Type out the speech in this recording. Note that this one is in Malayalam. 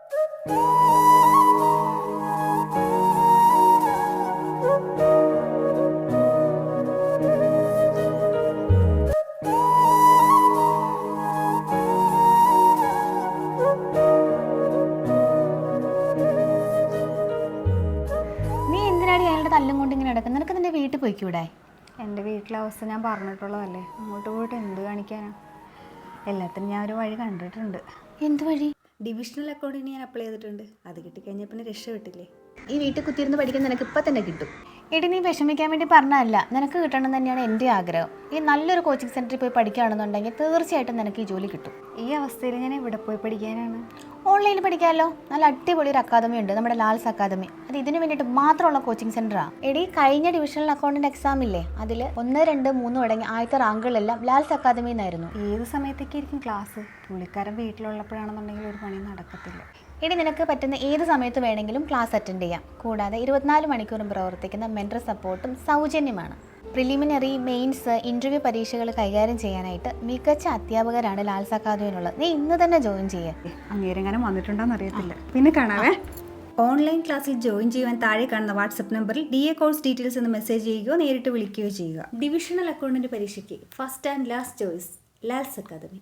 നീ എന്തിനാടി അയാളുടെ തല്ലും കൊണ്ട് ഇങ്ങനെ നടക്കുന്നത്? നിനക്ക് നിന്റെ വീട്ടിൽ പോയിക്കൂടെ? എൻ്റെ വീട്ടിലെ അവസ്ഥ ഞാൻ പറഞ്ഞിട്ടുള്ളതല്ലേ, അങ്ങോട്ട് പോയിട്ട് എന്ത് കാണിക്കാനാ? എല്ലാത്തിനും ഞാൻ ഒരു വഴി കണ്ടിട്ടുണ്ട്. എന്ത് വഴി? ഡിവിഷണൽ അക്കൗണ്ടിന് ഞാൻ അപ്ലൈ ചെയ്തിട്ടുണ്ട്. അത് കിട്ടിക്കഴിഞ്ഞാൽ പിന്നെ രക്ഷപ്പെട്ടില്ലേ. ഈ വീട്ടിൽ കുത്തിയിരുന്ന് പഠിക്കാൻ നിനക്ക് ഇപ്പം തന്നെ കിട്ടും. എടി, നീ വിഷമിക്കാൻ വേണ്ടി പറഞ്ഞതല്ല, നിനക്ക് കിട്ടണം തന്നെയാണ് എൻ്റെ ആഗ്രഹം. ഈ നല്ലൊരു കോച്ചിങ് സെൻറ്ററിൽ പോയി പഠിക്കുകയാണെന്നുണ്ടെങ്കിൽ തീർച്ചയായിട്ടും നിനക്ക് ഈ ജോലി കിട്ടും. ഈ അവസ്ഥയിൽ ഞാൻ എവിടെ പോയി പഠിക്കാനാണ്? ഓൺലൈനിൽ പഠിക്കാമല്ലോ. നല്ല അടിപൊളി ഒരു അക്കാദമി ഉണ്ട്, നമ്മുടെ ലാൽസ് അക്കാദമി. അത് ഇതിനു വേണ്ടിയിട്ട് മാത്രമുള്ള കോച്ചിങ് സെൻ്ററാണ്. എടി, കഴിഞ്ഞ ഡിവിഷണൽ അക്കൗണ്ടിൻ്റെ എക്സാം ഇല്ലേ, അതിൽ 1, 2, 3 അടങ്ങി ആദ്യത്തെ റാങ്കുകളെല്ലാം ലാൽസ് അക്കാദമിയിൽ നിന്നായിരുന്നു. ഏത് സമയത്തൊക്കെയായിരിക്കും ക്ലാസ്? പുള്ളിക്കാരൻ വീട്ടിലുള്ളപ്പോഴാണെന്നുണ്ടെങ്കിൽ ഒരു പണി നടക്കത്തില്ല. എടി, നിനക്ക് പറ്റുന്ന ഏത് സമയത്ത് വേണമെങ്കിലും ക്ലാസ് അറ്റൻഡ് ചെയ്യാം. കൂടാതെ 24 മണിക്കൂറും പ്രവർത്തിക്കുന്ന മെൻറ്റർ സപ്പോർട്ടും സൗജന്യമാണ്. പ്രിലിമിനറി, മെയിൻസ്, ഇൻ്റർവ്യൂ പരീക്ഷകൾ കൈകാര്യം ചെയ്യാനായിട്ട് മികച്ച അധ്യാപകരാണ് ലാൽസ് അക്കാദമിയിലുള്ളത്. നീ ഇന്ന് തന്നെ ജോയിൻ ചെയ്യുക. അങ്ങേരെങ്ങനെ വന്നിട്ടുണ്ടോയെന്ന് അറിയത്തില്ല. പിന്നെ കാണാവേ. ഓൺലൈൻ ക്ലാസ്സിൽ ജോയിൻ ചെയ്യുവാൻ താഴെ കാണുന്ന വാട്സപ്പ് നമ്പറിൽ DA കോഴ്സ് ഡീറ്റെയിൽസ് എന്ന് മെസ്സേജ് ചെയ്യുകയോ നേരിട്ട് വിളിക്കുകയോ ചെയ്യുക. ഡിവിഷണൽ അക്കൗണ്ടിൻ്റെ പരീക്ഷയ്ക്ക് first and last choice Lal's academy.